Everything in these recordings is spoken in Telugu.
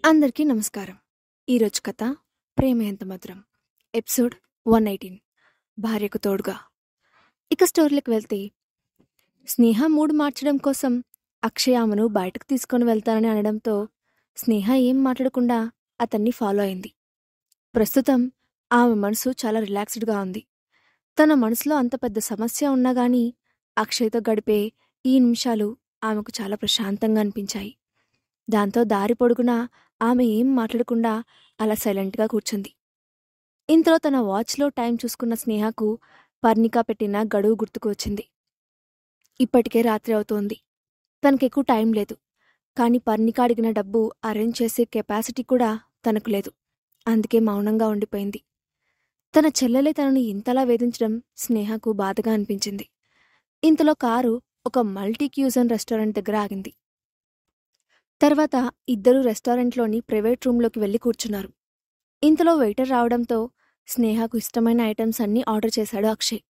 అందరికీ నమస్కారం. ఈరోజు కథ 'ప్రేమ ఎంత మధురం' ఎపిసోడ్ 118 భార్యకు తోడుగా. ఇక స్టోరీలోకి వెళ్తే, స్నేహ మూడు మార్చడం కోసం అక్షయ్ ఆమెను బయటకు తీసుకొని వెళ్తానని అనడంతో స్నేహ ఏం మాట్లాడకుండా అతన్ని ఫాలో అయింది. ప్రస్తుతం ఆమె మనసు చాలా రిలాక్స్డ్గా ఉంది. తన మనసులో అంత పెద్ద సమస్య ఉన్నా గానీ అక్షయ్తో గడిపే ఈ నిమిషాలు ఆమెకు చాలా ప్రశాంతంగా అనిపించాయి. దాంతో దారి పొడుగునా ఆమె ఏం మాట్లాడకుండా అలా సైలెంట్గా కూర్చుంది. ఇంతలో తన వాచ్లో టైం చూసుకున్న స్నేహకు పర్ణిక పెట్టిన గడువు గుర్తుకు వచ్చింది. ఇప్పటికే రాత్రి అవుతోంది. తనకెక్కువ టైం లేదు. కానీ పర్ణిక అడిగిన డబ్బు అరేంజ్ చేసే కెపాసిటీ కూడా తనకు లేదు. అందుకే మౌనంగా ఉండిపోయింది. తన చెల్లెలే తనను ఇంతలా వేధించడం స్నేహకు బాధగా అనిపించింది. ఇంతలో కారు ఒక మల్టీ క్యూజన్ రెస్టారెంట్ దగ్గర ఆగింది. తర్వాత ఇద్దరూ రెస్టారెంట్లోని ప్రైవేట్ రూంలోకి వెళ్లి కూర్చున్నారు. ఇంతలో వెయిటర్ రావడంతో స్నేహకు ఇష్టమైన ఐటమ్స్ అన్నీ ఆర్డర్ చేశాడు అక్షయ్.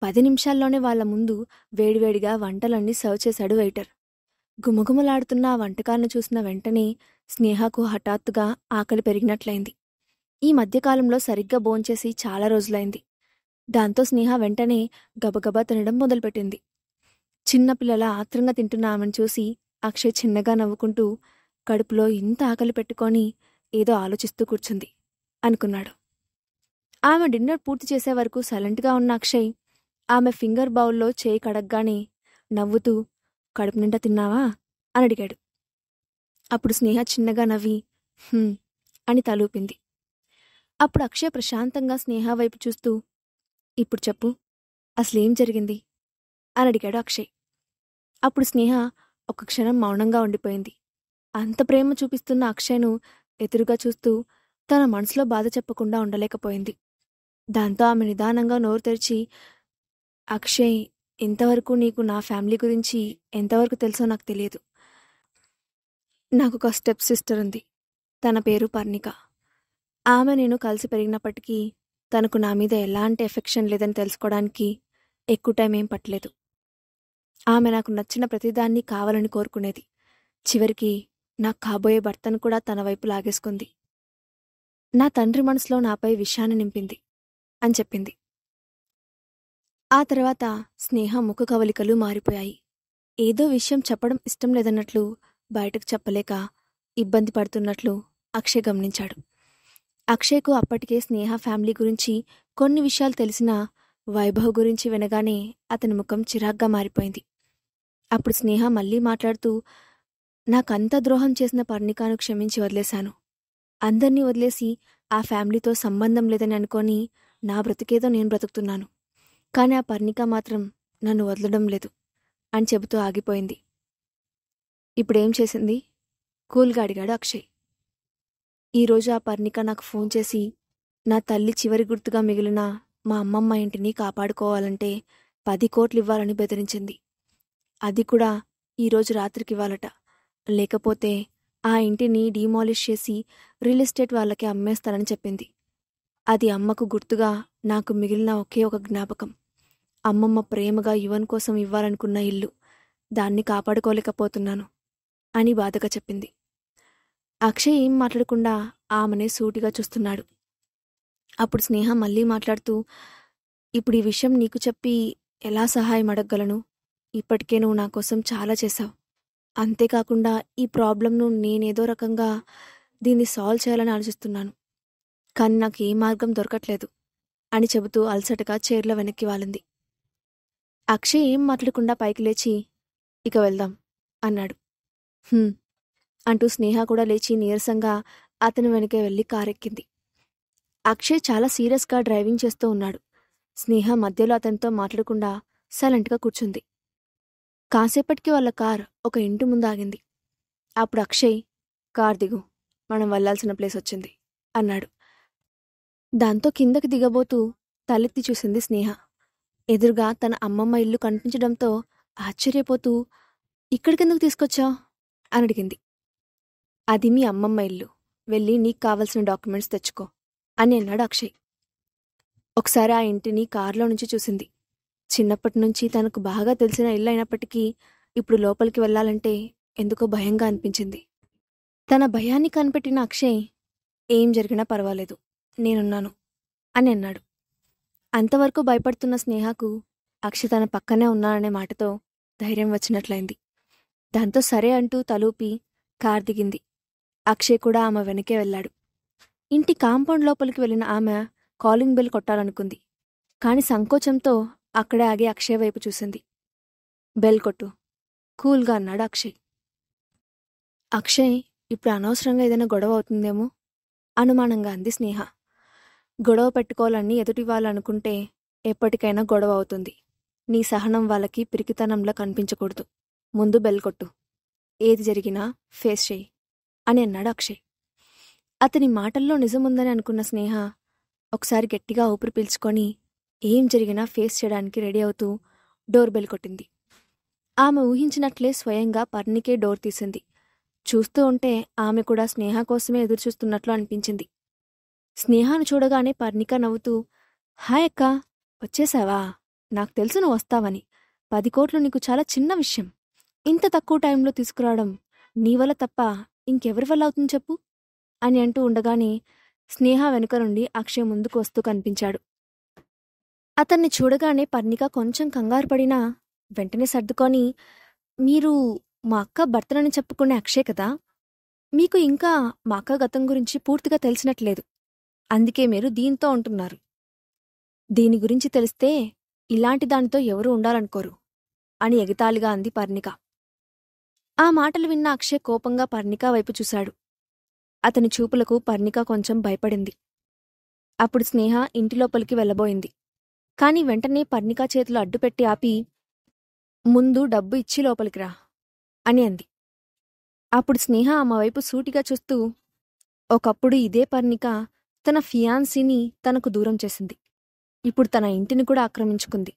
10 నిమిషాల్లోనే వాళ్ల ముందు వేడివేడిగా వంటలన్నీ సర్వ్ చేశాడు వెయిటర్. గుమగుమలాడుతున్న ఆ వంటకాలను చూసిన వెంటనే స్నేహకు హఠాత్తుగా ఆకలి పెరిగినట్లయింది. ఈ మధ్యకాలంలో సరిగ్గా భోంచేసి చాలా రోజులైంది. దాంతో స్నేహ వెంటనే గబగబా తినడం మొదలుపెట్టింది. చిన్నపిల్లల ఆత్రంగా తింటున్న ఆమెను చూసి అక్షయ్ చిన్నగా నవ్వుకుంటూ కడుపులో ఇంత ఆకలి పెట్టుకొని ఏదో ఆలోచిస్తూ కూర్చుంది అనుకున్నాడు. ఆమె డిన్నర్ పూర్తి చేసే వరకు సైలెంట్గా ఉన్న అక్షయ్ ఆమె ఫింగర్ బౌల్లో చేయి కడగ్గానే నవ్వుతూ కడుపు నిండా తిన్నావా అని అడిగాడు. అప్పుడు స్నేహ చిన్నగా నవ్వి అని తలూపింది. అప్పుడు అక్షయ్ ప్రశాంతంగా స్నేహ వైపు చూస్తూ ఇప్పుడు చెప్పు, అసలేం జరిగింది అని అడిగాడు అక్షయ్. అప్పుడు స్నేహ ఒక క్షణం మౌనంగా ఉండిపోయింది. అంత ప్రేమ చూపిస్తున్న అక్షయ్ను ఎదురుగా చూస్తూ తన మనసులో బాధ చెప్పకుండా ఉండలేకపోయింది. దాంతో ఆమె నిదానంగా నోరు తెరిచి, అక్షయ్, ఇంతవరకు నీకు నా ఫ్యామిలీ గురించి ఎంతవరకు తెలుసో నాకు తెలియదు. నాకొక స్టెప్ సిస్టర్ ఉంది. తన పేరు పర్ణిక. ఆమె నేను కలిసి పెరిగినప్పటికీ తనకు నా మీద ఎలాంటి ఎఫెక్షన్ లేదని తెలుసుకోవడానికి ఎక్కువ టైం ఏం పట్టలేదు. ఆమె నాకు నచ్చిన ప్రతిదాన్ని కావాలని కోరుకునేది. చివరికి నాకు కాబోయే భర్తను కూడా తన వైపు లాగేసుకుంది. నా తండ్రి మనసులో నాపై విషాన్ని నింపింది అని చెప్పింది. ఆ తర్వాత స్నేహ ముఖ కవలికలు మారిపోయాయి. ఏదో విషయం చెప్పడం ఇష్టం లేదన్నట్లు, బయటకు చెప్పలేక ఇబ్బంది పడుతున్నట్లు అక్షయ్ గమనించాడు. అక్షయ్కు అప్పటికే స్నేహ ఫ్యామిలీ గురించి కొన్ని విషయాలు తెలిసినా వైభవ్ గురించి వినగానే అతని ముఖం చిరాగ్గా మారిపోయింది. అప్పుడు స్నేహ మళ్ళీ మాట్లాడుతూ, నాకంత ద్రోహం చేసిన పర్ణికాను క్షమించి వదిలేశాను. అందర్నీ వదిలేసి ఆ ఫ్యామిలీతో సంబంధం లేదని అనుకొని నా బ్రతికేదో నేను బ్రతుకుతున్నాను. కానీ ఆ పర్ణిక మాత్రం నన్ను వదలడం లేదు అని చెబుతూ ఆగిపోయింది. ఇప్పుడేం చేసింది కూల్గా అడిగాడు అక్షయ్. ఈరోజు ఆ పర్ణిక నాకు ఫోన్ చేసి నా తల్లి చివరి గుర్తుగా మిగిలిన మా అమ్మమ్మ ఇంటిని కాపాడుకోవాలంటే 10 కోట్లు ఇవ్వాలని బెదిరించింది. అది కూడా ఈరోజు రాత్రికివ్వాలట. లేకపోతే ఆ ఇంటిని డీమాలిష్ చేసి రియల్ ఎస్టేట్ వాళ్ళకి అమ్మేస్తానని చెప్పింది. అది అమ్మకు గుర్తుగా నాకు మిగిలిన ఒకే ఒక జ్ఞాపకం. అమ్మమ్మ ప్రేమగా యువన్ కోసం ఇవ్వాలనుకున్న ఇల్లు. దాన్ని కాపాడుకోలేకపోతున్నాను అని బాధగా చెప్పింది. అక్షయ్ ఏం మాట్లాడకుండా ఆమెనే సూటిగా చూస్తున్నాడు. అప్పుడు స్నేహ మళ్ళీ మాట్లాడుతూ, ఇప్పుడు ఈ విషయం నీకు చెప్పి ఎలా సహాయం అడగగలను? ఇప్పటికే నువ్వు నా కోసం చాలా చేశావు. అంతేకాకుండా ఈ ప్రాబ్లంను నేనేదో రకంగా దీన్ని సాల్వ్ చేయాలని ఆలోచిస్తున్నాను. కానీ నాకు ఏ మార్గం దొరకట్లేదు అని చెబుతూ అలసటగా చైర్లో వెనక్కి వాలింది. అక్షయ్ ఏం మాట్లాడకుండా పైకి లేచి, ఇక వెళ్దాం అన్నాడు. అంటూ స్నేహ కూడా లేచి నీరసంగా అతని వెనకే వెళ్ళి కారెక్కింది. అక్షయ్ చాలా సీరియస్గా డ్రైవింగ్ చేస్తూ ఉన్నాడు. స్నేహ మధ్యలో అతనితో మాట్లాడకుండా సైలెంట్గా కూర్చుంది. కాసేపటికి వాళ్ళ కార్ ఒక ఇంటి ముందు ఆగింది. అప్పుడు అక్షయ్, కార్ దిగు, మనం వెళ్లాల్సిన ప్లేస్ వచ్చింది అన్నాడు. దాంతో కిందకి దిగబోతూ తలెత్తి చూసింది స్నేహ. ఎదురుగా తన అమ్మమ్మ ఇల్లు కనిపించడంతో ఆశ్చర్యపోతూ, ఇక్కడికెందుకు తీసుకొచ్చావు అని అడిగింది. అది మీ అమ్మమ్మ ఇల్లు, వెళ్ళి నీకు కావలసిన డాక్యుమెంట్స్ తెచ్చుకో అని అన్నాడు అక్షయ్. ఒకసారి ఆ ఇంటిని కారులో నుంచి చూసింది. చిన్నప్పటి నుంచి తనకు బాగా తెలిసిన ఇల్లు అయినప్పటికీ ఇప్పుడు లోపలికి వెళ్లాలంటే ఎందుకో భయంగా అనిపించింది. తన భయాన్ని కనిపెట్టిన అక్షయ్, ఏం జరిగినా పర్వాలేదు, నేనున్నాను అని అన్నాడు. అంతవరకు భయపడుతున్న స్నేహకు అక్షయ్ తన పక్కనే ఉన్నాననే మాటతో ధైర్యం వచ్చినట్లయింది. దాంతో సరే అంటూ తలూపి కార్ దిగింది. అక్షయ్ కూడా ఆమె వెనకే వెళ్ళాడు. ఇంటి కాంపౌండ్ లోపలికి వెళ్ళిన ఆమె కాలింగ్ బెల్ కొట్టాలనుకుంది. కాని సంకోచంతో అక్కడే ఆగి అక్షయ్ వైపు చూసింది. బెల్ కొట్టు, కూల్గా అన్నాడు అక్షయ్. అక్షయ్, ఇప్పుడు అనవసరంగా ఏదైనా గొడవ అవుతుందేమో అనుమానంగా అంది స్నేహ. గొడవ పెట్టుకోవాలని ఎదుటివాళ్ళనుకుంటే ఎప్పటికైనా గొడవ అవుతుంది. నీ సహనం వాళ్ళకి పిరికితనంలా కనిపించకూడదు. ముందు బెల్ కొట్టు, ఏది జరిగినా ఫేస్ చేయి అని అన్నాడు అక్షయ్. అతని మాటల్లో నిజముందని అనుకున్న స్నేహ ఒకసారి గట్టిగా ఊపిరి పీల్చుకొని ఏం జరిగినా ఫేస్ చేయడానికి రెడీ అవుతూ డోర్ బెల్ కొట్టింది. ఆమె ఊహించినట్లే స్వయంగా పర్ణికే డోర్ తీసింది. చూస్తూ ఉంటే ఆమె కూడా స్నేహ కోసమే ఎదురుచూస్తున్నట్లు అనిపించింది. స్నేహాను చూడగానే పర్ణిక నవ్వుతూ, హాయ్ అక్కా, వచ్చేశావా? నాకు తెలుసు నువ్వు వస్తావని. 10 కోట్లు నీకు చాలా చిన్న విషయం. ఇంత తక్కువ టైంలో తీసుకురావడం నీ వల్ల తప్ప ఇంకెవరి వల్ల అవుతుంది చెప్పు అని అంటూ ఉండగానే స్నేహ వెనుక నుండి అక్షయ్ ముందుకు వస్తూ కనిపించాడు. అతన్ని చూడగానే పర్ణిక కొంచెం కంగారు పడినా వెంటనే సర్దుకొని, మీరు మా అక్క భర్తనని చెప్పుకునే అక్షయ్ కదా? మీకు ఇంకా మా అక్క గతం గురించి పూర్తిగా తెలిసినట్లేదు. అందుకే మీరు దీంతో ఉంటున్నారు. దీని గురించి తెలిస్తే ఇలాంటి దానితో ఎవరూ ఉండాలనుకోరు అని ఎగతాళిగా అంది పర్ణిక. ఆ మాటలు విన్న అక్షయ్ కోపంగా పర్ణిక వైపు చూశాడు. అతని చూపులకు పర్ణిక కొంచెం భయపడింది. అప్పుడు స్నేహ ఇంటిలోపలికి వెళ్ళబోయింది. కాని వెంటనే పర్ణిక చేతులు అడ్డుపెట్టి ఆపి, ముందు డబ్బు ఇచ్చి లోపలికి రా అని అంది. అప్పుడు స్నేహ ఆమె వైపు సూటిగా చూస్తూ, ఒకప్పుడు ఇదే పర్ణిక తన ఫియాన్సీని తనకు దూరం చేసింది. ఇప్పుడు తన ఇంటిని కూడా ఆక్రమించుకుంది.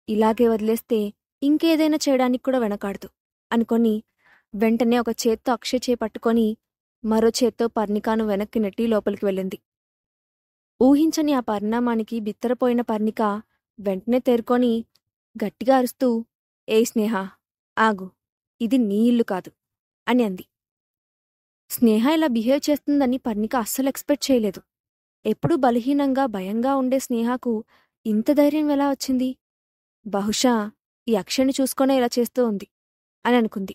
ఇలాగే వదిలేస్తే ఇంకేదైనా చేయడానికి కూడా వెనకాడదు అనుకొని వెంటనే ఒక చేత్తో అక్షయ్ చేపట్టుకొని మరో చేత్తో పర్ణికాను వెనక్కి నెట్టి లోపలికి వెళ్ళింది. ఊహించని ఆ పరిణామానికి బిత్తరపోయిన పర్ణిక వెంటనే తేరుకొని గట్టిగా అరుస్తూ, ఏయ్ స్నేహ, ఆగు, ఇది నీ ఇల్లు కాదు అని అంది. స్నేహ ఇలా బిహేవ్ చేస్తుందని పర్ణిక అస్సలు ఎక్స్పెక్ట్ చేయలేదు. ఎప్పుడూ బలహీనంగా భయంగా ఉండే స్నేహకు ఇంత ధైర్యం ఎలా వచ్చింది? బహుశా ఈ అక్షయ్ని చూసుకొనే ఇలా చేస్తూ ఉంది అని అనుకుంది.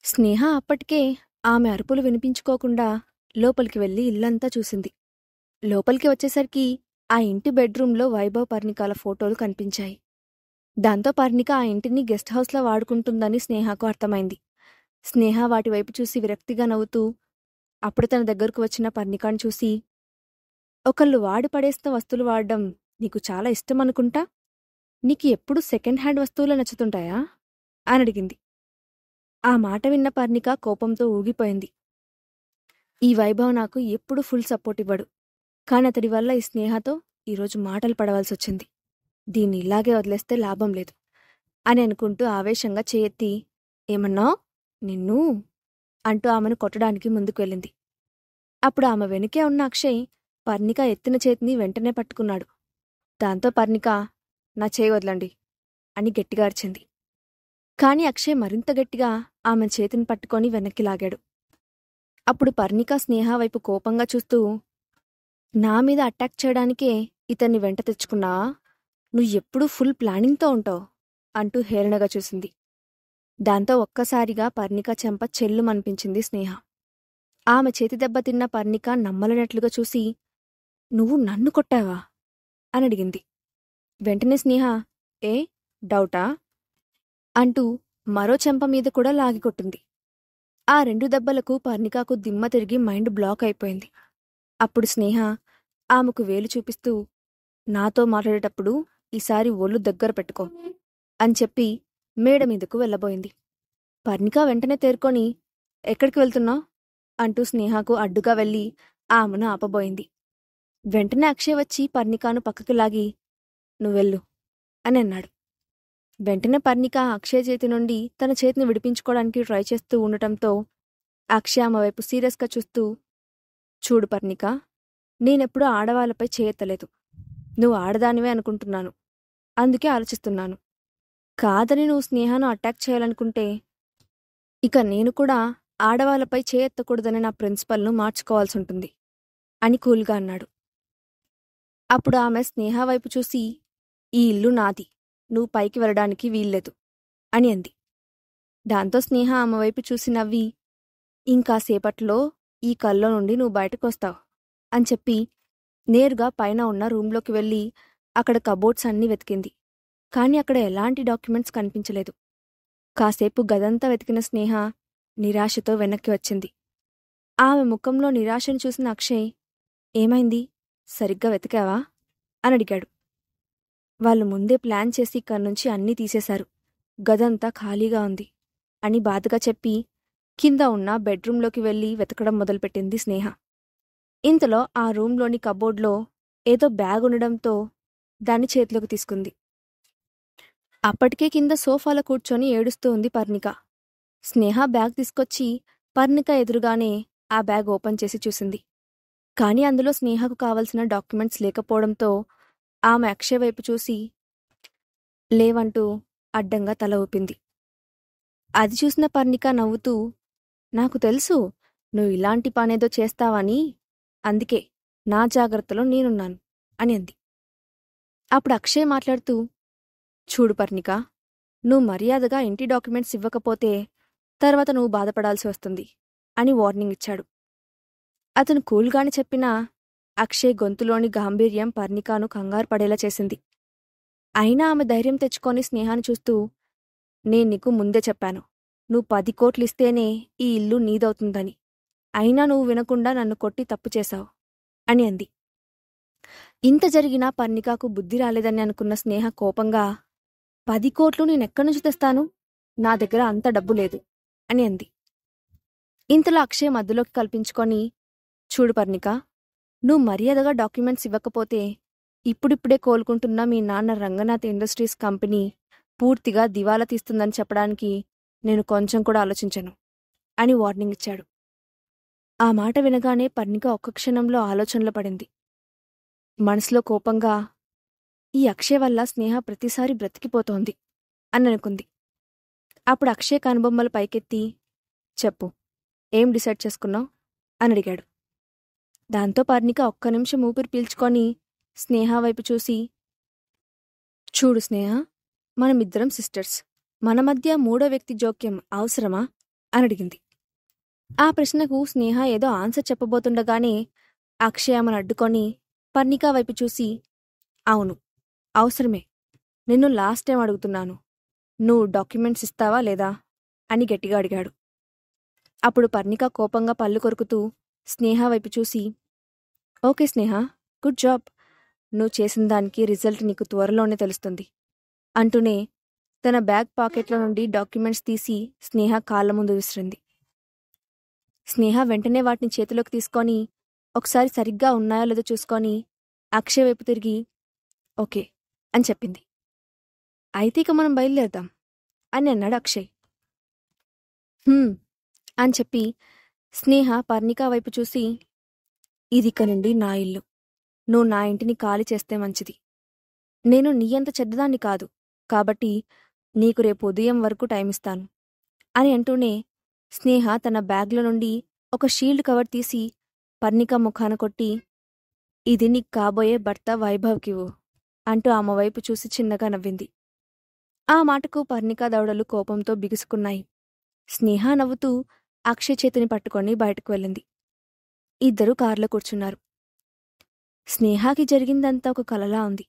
స్నేహ అప్పటికే ఆమె అరుపులు వినిపించుకోకుండా లోపలికి వెళ్లి ఇల్లంతా చూసింది. లోపలికి వచ్చేసరికి ఆ ఇంటి బెడ్రూంలో వైభవ్ పర్ణికాల ఫోటోలు కనిపించాయి. దాంతో పర్ణిక ఆ ఇంటిని గెస్ట్ హౌస్లా వాడుకుంటుందని స్నేహకు అర్థమైంది. స్నేహ వాటివైపు చూసి విరక్తిగా నవ్వుతూ అప్పుడు తన దగ్గరకు వచ్చిన పర్ణికాను చూసి, ఒకళ్ళు వాడి పడేసిన వస్తువులు వాడడం నీకు చాలా ఇష్టమనుకుంటా? నీకు ఎప్పుడు సెకండ్ హ్యాండ్ వస్తువులే నచ్చుతుంటాయా అని అడిగింది. ఆ మాట విన్న పర్ణిక కోపంతో ఊగిపోయింది. ఈ వైభవ్ నాకు ఎప్పుడు ఫుల్ సపోర్ట్ ఇవ్వడు. కాని అతడి వల్ల ఈ స్నేహతో ఈరోజు మాటలు పడవలసొచ్చింది. దీన్ని ఇలాగే వదిలేస్తే లాభం లేదు అని అనుకుంటూ ఆవేశంగా చేయెత్తి, ఏమన్నావ్? నిన్ను అంటూ ఆమెను కొట్టడానికి ముందుకు వెళ్ళింది. అప్పుడు ఆమె వెనుకే ఉన్న అక్షయ్ పర్ణిక ఎత్తిన చేతిని వెంటనే పట్టుకున్నాడు. దాంతో పర్ణిక, నా చేయి వదలండి అని గట్టిగా అరిచింది. కాని అక్షయ్ మరింత గట్టిగా ఆమె చేతిని పట్టుకొని వెనక్కి లాగాడు. అప్పుడు పర్ణిక స్నేహ వైపు కోపంగా చూస్తూ, నా మీద అటాక్ చేయడానికే ఇతన్ని వెంట తెచ్చుకున్నావా? నువ్వు ఎప్పుడూ ఫుల్ ప్లానింగ్తో ఉంటావు అంటూ హేళనగా చూసింది. దాంతో ఒక్కసారిగా పర్ణిక చెంప చెల్లుమనిపించింది స్నేహ. ఆమె చేతి దెబ్బతిన్న పర్ణిక నమ్మలేనట్లుగా చూసి, నువ్వు నన్ను కొట్టావా అని అడిగింది. వెంటనే స్నేహ, ఏ డౌటా అంటూ మరో చెంప మీద కూడా లాగి కొట్టింది. ఆ 2 దెబ్బలకు పర్ణికకు దిమ్మ తిరిగి మైండ్ బ్లాక్ అయిపోయింది. అప్పుడు స్నేహ ఆమెకు వేలు చూపిస్తూ, నాతో మాట్లాడేటప్పుడు ఈసారి ఒళ్ళు దగ్గర పెట్టుకో అని చెప్పి మేడ మీదకు వెళ్ళబోయింది. పర్ణిక వెంటనే తేరుకొని, ఎక్కడికి వెళ్తున్నావ్ అంటూ స్నేహకు అడ్డుగా వెళ్ళి ఆమెను ఆపబోయింది. వెంటనే అక్షయ్ వచ్చి పర్ణికాను పక్కకి లాగి, నువ్వెళ్ళు అని అన్నాడు. వెంటనే పర్ణిక అక్షయ్ చేతి నుండి తన చేతిని విడిపించుకోవడానికి ట్రై చేస్తూ ఉండటంతో అక్షయ్ ఆమె వైపు సీరియస్గా చూస్తూ, చూడు పర్ణిక, నేనెప్పుడూ ఆడవాళ్లపై చేయెత్తలేదు. నువ్వు ఆడదానివే అనుకుంటున్నాను. అందుకే ఆలోచిస్తున్నాను. కాదని నువ్వు స్నేహను అటాక్ చేయాలనుకుంటే ఇక నేను కూడా ఆడవాళ్ళపై చేయెత్తకూడదని నా ప్రిన్సిపల్ను మార్చుకోవాల్సుంటుంది అని కూల్గా అన్నాడు. అప్పుడు ఆమె స్నేహ వైపు చూసి, ఈ ఇల్లు నాది, నువ్వు పైకి వెళ్ళడానికి వీల్లేదు అని అంది. దాంతో స్నేహ ఆమె వైపు చూసి నవ్వి, ఇంకాసేపట్లో ఈ కల్లో నుండి నువ్వు బయటకొస్తావు అని చెప్పి నేరుగా పైన ఉన్న రూంలోకి వెళ్ళి అక్కడ కబోర్డ్స్ అన్నీ వెతికింది. కాని అక్కడ ఎలాంటి డాక్యుమెంట్స్ కనిపించలేదు. కాసేపు గదంతా వెతికిన స్నేహ నిరాశతో వెనక్కి వచ్చింది. ఆమె ముఖంలో నిరాశను చూసిన అక్షయ్, ఏమైంది, సరిగ్గా వెతికావా అని అడిగాడు. వాళ్ళు ముందే ప్లాన్ చేసి ఇక్కడ్నుంచి అన్నీ తీసేశారు, గదంతా ఖాళీగా ఉంది అని బాధగా చెప్పి కింద ఉన్న బెడ్రూంలోకి వెళ్ళి వెతకడం మొదలుపెట్టింది స్నేహ. ఇంతలో ఆ రూంలోని కబోర్డ్లో ఏదో బ్యాగ్ ఉండడంతో దాన్ని చేతిలోకి తీసుకుంది. అప్పటికే కింద సోఫాలో కూర్చొని ఏడుస్తూ ఉంది పర్ణిక. స్నేహ బ్యాగ్ తీసుకొచ్చి పర్ణిక ఎదురుగానే ఆ బ్యాగ్ ఓపెన్ చేసి చూసింది. కాని అందులో స్నేహకు కావలసిన డాక్యుమెంట్స్ లేకపోవడంతో ఆమె అక్షయ్ వైపు చూసి లేవంటూ అడ్డంగా తల ఊపింది. అది చూసిన పర్ణిక నవ్వుతూ, నాకు తెలుసు నువ్వు ఇలాంటి పనేదో చేస్తావని, అందుకే నా జాగ్రత్తలో నేనున్నాను అని అంది. అప్పుడు అక్షయ్ మాట్లాడుతూ, చూడు పర్ణిక, నువ్వు మర్యాదగా ఇంటి డాక్యుమెంట్స్ ఇవ్వకపోతే తర్వాత నువ్వు బాధపడాల్సి వస్తుంది అని వార్నింగ్ ఇచ్చాడు. అతను కూల్గానే చెప్పినా అక్షయ్ గొంతులోని గాంభీర్యం పర్ణికాను కంగారు పడేలా చేసింది. అయినా ఆమె ధైర్యం తెచ్చుకొని స్నేహాన్ని చూస్తూ, నేను నీకు ముందే చెప్పాను, నువ్వు 10 కోట్లు ఇస్తేనే ఈ ఇల్లు నీదవుతుందని, అయినా నువ్వు వినకుండా నన్ను కొట్టి తప్పు చేశావు అని అంది. ఇంత జరిగినా పర్ణికాకు బుద్ధి రాలేదని అనుకున్న స్నేహ కోపంగా, 10 కోట్లు నేనెక్కడ్నుంచి తెస్తాను, నా దగ్గర అంత డబ్బు లేదు అని అంది. ఇంతలో అక్షయ్ మధ్యలోకి కల్పించుకొని, చూడు పర్ణిక, నువ్వు మర్యాదగా డాక్యుమెంట్స్ ఇవ్వకపోతే ఇప్పుడిప్పుడే కోలుకుంటున్న మీ నాన్న రంగనాథ్ ఇండస్ట్రీస్ కంపెనీ పూర్తిగా దివాలా తీస్తుందని చెప్పడానికి నేను కొంచెం కూడా ఆలోచించను అని వార్నింగ్ ఇచ్చాడు. ఆ మాట వినగానే పర్ణిక ఒక్క క్షణంలో ఆలోచనలో పడింది. మనసులో కోపంగా, ఈ అక్షయ్ వల్ల స్నేహ ప్రతిసారి బ్రతికిపోతోంది అని అనుకుంది. అప్పుడు అక్షయ్ కనుబొమ్మలు పైకెత్తి, చెప్పు, ఏం డిసైడ్ చేసుకున్నావు అని అడిగాడు. దాంతో పర్ణిక ఒక్క నిమిషం ఊపిరి పీల్చుకొని స్నేహ వైపు చూసి, చూడు స్నేహ, మనమిద్దరం సిస్టర్స్, మన మధ్య మూడో వ్యక్తి జోక్యం అవసరమా అని అడిగింది. ఆ ప్రశ్నకు స్నేహ ఏదో ఆన్సర్ చెప్పబోతుండగానే అక్షయ్ ఆమెను అడ్డుకొని పర్ణిక వైపు చూసి, అవును, అవసరమే, నిన్ను లాస్ట్ టైం అడుగుతున్నాను, నువ్వు డాక్యుమెంట్స్ ఇస్తావా లేదా అని గట్టిగా అడిగాడు. అప్పుడు పర్ణిక కోపంగా పళ్ళు కొరుకుతూ స్నేహ వైపు చూసి, ఓకే స్నేహ, గుడ్ జాబ్, నువ్వు చేసిన దానికి రిజల్ట్ నీకు త్వరలోనే తెలుస్తుంది అంటూనే తన బ్యాగ్ పాకెట్లో నుండి డాక్యుమెంట్స్ తీసి స్నేహ కాళ్ల ముందు విసిరింది. స్నేహ వెంటనే వాటిని చేతిలోకి తీసుకొని ఒకసారి సరిగ్గా ఉన్నాయో లేదో చూసుకొని అక్షయ్ వైపు తిరిగి, ఓకే అని చెప్పింది. అయితే ఇక మనం బయలుదేరదాం అని అన్నాడు అక్షయ్. అని చెప్పి స్నేహ పర్ణిక వైపు చూసి, ఇదిక నుండి నా ఇల్లు, నువ్వు నా ఇంటిని ఖాళీ చేస్తే మంచిది. నేను నీ అంత చెడ్డదాన్ని కాదు, కాబట్టి నీకు రేపు ఉదయం వరకు టైమిస్తాను అని అంటూనే స్నేహ తన బ్యాగ్లో నుండి ఒక షీల్డ్ కవర్ తీసి పర్ణిక ముఖాన కొట్టి, ఇది నీకు కాబోయే భర్త వైభవ్కివు అంటూ ఆమె వైపు చూసి చిన్నగా నవ్వింది. ఆ మాటకు పర్ణిక దవడలు కోపంతో బిగుసుకున్నాయి. స్నేహ నవ్వుతూ అక్షయ్ చేతిని పట్టుకొని బయటకు వెళ్ళింది. ఇద్దరూ కారులో కూర్చున్నారు. స్నేహాకి జరిగిందంతా ఒక కలలా ఉంది.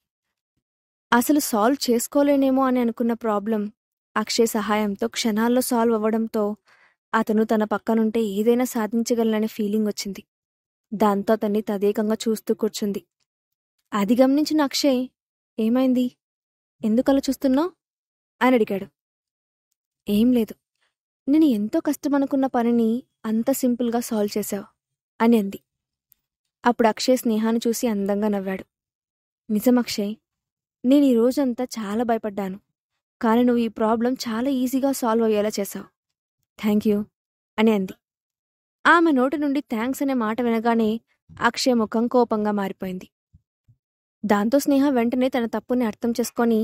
అసలు సాల్వ్ చేసుకోలేనేమో అని అనుకున్న ప్రాబ్లం అక్షయ్ సహాయంతో క్షణాల్లో సాల్వ్ అవ్వడంతో అతను తన పక్కనుంటే ఏదైనా సాధించగలననే ఫీలింగ్ వచ్చింది. దాంతో అతన్ని తదేకంగా చూస్తూ కూర్చుంది. అది గమనించిన అక్షయ్, ఏమైంది, ఎందుకలా చూస్తున్నావు అని అడిగాడు. ఏం లేదు, నేను ఎంతో కష్టమనుకున్న పనిని అంత సింపుల్గా సాల్వ్ చేశావు అని అంది. అప్పుడు అక్షయ్ స్నేహాన్ని చూసి అందంగా నవ్వాడు. నిజం అక్షయ్, నేను ఈ రోజంతా చాలా భయపడ్డాను, కానీ నువ్వు ఈ ప్రాబ్లం చాలా ఈజీగా సాల్వ్ అయ్యేలా చేశావు, థ్యాంక్ యూ అని అంది. ఆమె నోటి నుండి థ్యాంక్స్ అనే మాట వినగానే అక్షయ్ ముఖం కోపంగా మారిపోయింది. దాంతో స్నేహ వెంటనే తన తప్పుని అర్థం చేసుకొని,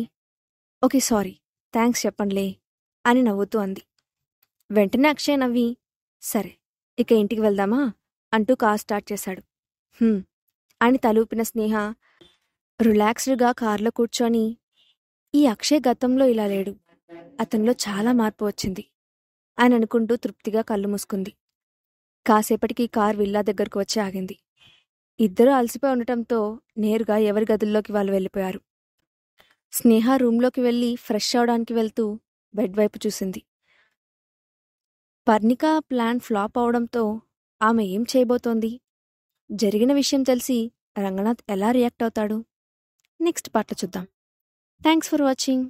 ఓకే సారీ, థ్యాంక్స్ చెప్పండిలే అని నవ్వుతూ అంది. వెంటనే అక్షయ్ నవ్వి, సరే, ఇక ఇంటికి వెళ్దామా అంటూ కార్ స్టార్ట్ చేశాడు. "హ్మ్" అని తలూపిన స్నేహ రిలాక్స్డ్గా కార్లో కూర్చొని, ఈ అక్షయ్ గతంలో ఇలా లేడు, అతనిలో చాలా మార్పు వచ్చింది అని అనుకుంటూ తృప్తిగా కళ్ళు మూసుకుంది. కాసేపటికి కార్ విల్లా దగ్గరకు వచ్చి ఆగింది. ఇద్దరూ అలసిపోయి ఉండటంతో నేరుగా ఎవరి గదుల్లోకి వాళ్ళు వెళ్ళిపోయారు. స్నేహ రూంలోకి వెళ్ళి ఫ్రెష్ అవడానికి వెళ్తూ బెడ్ వైపు చూసింది. పర్ణిక ప్లాన్ ఫ్లాప్ అవడంతో ఆమె ఏం చేయబోతోంది? జరిగిన విషయం తెలిసి రంగనాథ్ ఎలా రియాక్ట్ అవుతాడు? నెక్స్ట్ పార్ట్లో చూద్దాం. Thanks for watching.